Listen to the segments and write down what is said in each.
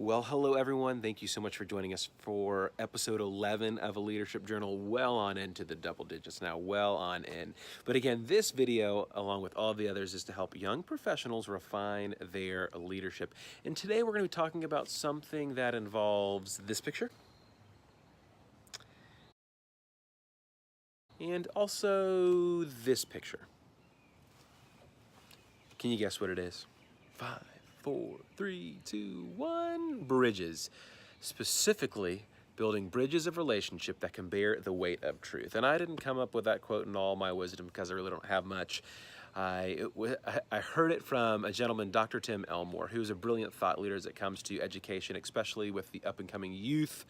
Well, hello everyone. Thank you so much for joining us for episode 11 of a leadership journal, well on into the double digits now, well on in. But again, this video, along with all the others, is to help young professionals refine their leadership. And today we're going to be talking about something that involves this picture and also this picture. Can you guess what it is? 5, 4, 3, 2, 1. Bridges. Specifically, building bridges of relationship that can bear the weight of truth. And I didn't come up with that quote in all my wisdom because I really don't have much. I heard it from a gentleman, Dr. Tim Elmore, who's a brilliant thought leader as it comes to education, especially with the up-and-coming youth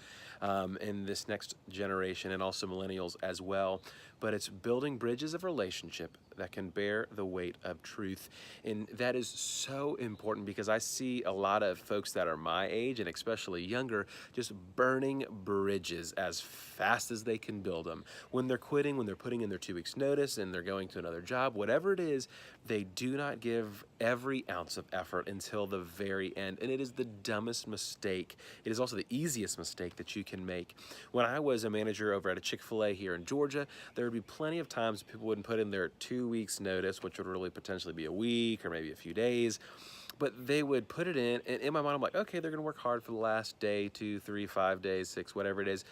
in this next generation and also millennials as well. But it's building bridges of relationship that can bear the weight of truth. And that is so important because I see a lot of folks that are my age and especially younger just burning bridges as fast as they can build them. When they're quitting, when they're putting in their 2 weeks notice and they're going to another job, whatever it is, they do not give every ounce of effort until the very end. And it is the dumbest mistake. It is also the easiest mistake that you can make. When I was a manager over at a Chick-fil-A here in Georgia, there would be plenty of times people wouldn't put in their 2 weeks notice, which would really potentially be a week or maybe a few days, but they would put it in, and in my mind I'm like, okay, they're gonna work hard for the last day, 2, 3, 5 days, 6, whatever it is.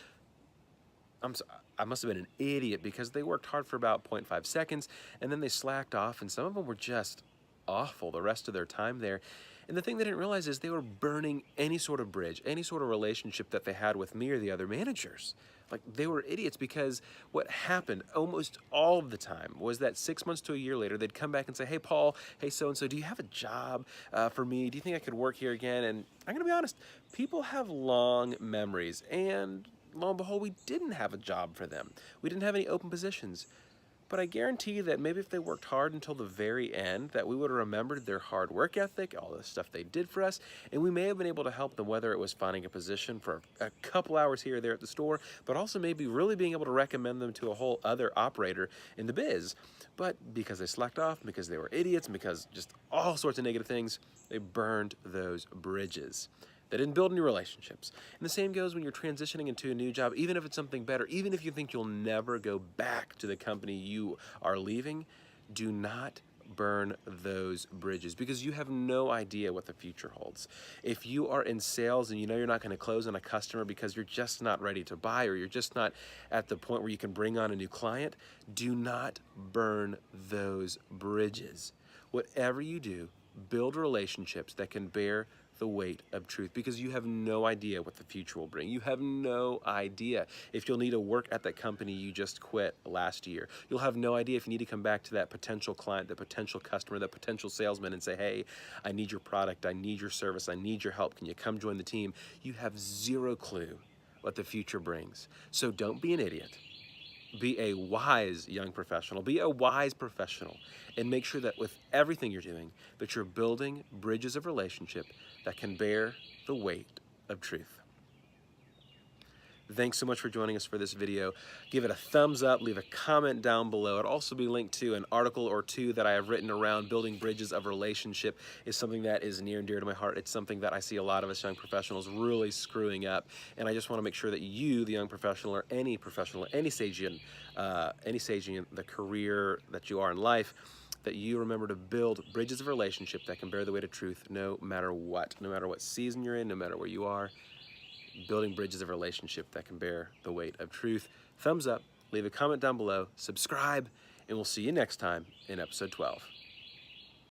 I must have been an idiot because they worked hard for about 0.5 seconds and then they slacked off, and some of them were just awful the rest of their time there. And the thing they didn't realize is they were burning any sort of bridge, any sort of relationship that they had with me or the other managers. Like, they were idiots because what happened almost all of the time was that 6 months to a year later, they'd come back and say, hey, Paul, hey, so-and-so, do you have a job for me? Do you think I could work here again? And I'm gonna be honest, people have long memories, and lo and behold, we didn't have a job for them. We didn't have any open positions. But I guarantee you that maybe if they worked hard until the very end, that we would have remembered their hard work ethic, all the stuff they did for us, and we may have been able to help them, whether it was finding a position for a couple hours here or there at the store, but also maybe really being able to recommend them to a whole other operator in the biz. But because they slacked off, because they were idiots, and because just all sorts of negative things, they burned those bridges. They didn't build any relationships. And the same goes when you're transitioning into a new job, even if it's something better, even if you think you'll never go back to the company you are leaving, do not burn those bridges because you have no idea what the future holds. If you are in sales and you know you're not going to close on a customer because you're just not ready to buy, or you're just not at the point where you can bring on a new client, do not burn those bridges. Whatever you do, build relationships that can bear the weight of truth, because you have no idea what the future will bring. You have no idea if you'll need to work at that company you just quit last year. You'll have no idea if you need to come back to that potential client, that potential customer, that potential salesman and say, hey, I need your product, I need your service, I need your help. Can you come join the team? You have zero clue what the future brings. So don't be an idiot. Be a wise young professional. Be a wise professional, and make sure that with everything you're doing, that you're building bridges of relationship that can bear the weight of truth. Thanks so much for joining us for this video. Give it a thumbs up, leave a comment down below. It'll also be linked to an article or two that I have written around building bridges of relationship. Is something that is near and dear to my heart. It's something that I see a lot of us young professionals really screwing up. And I just want to make sure that you, the young professional, or any professional, any stage in the career that you are in life, that you remember to build bridges of relationship that can bear the weight of truth no matter what season you're in, no matter where you are. Building bridges of relationship that can bear the weight of truth. Thumbs up, leave a comment down below, subscribe, and we'll see you next time in episode 12.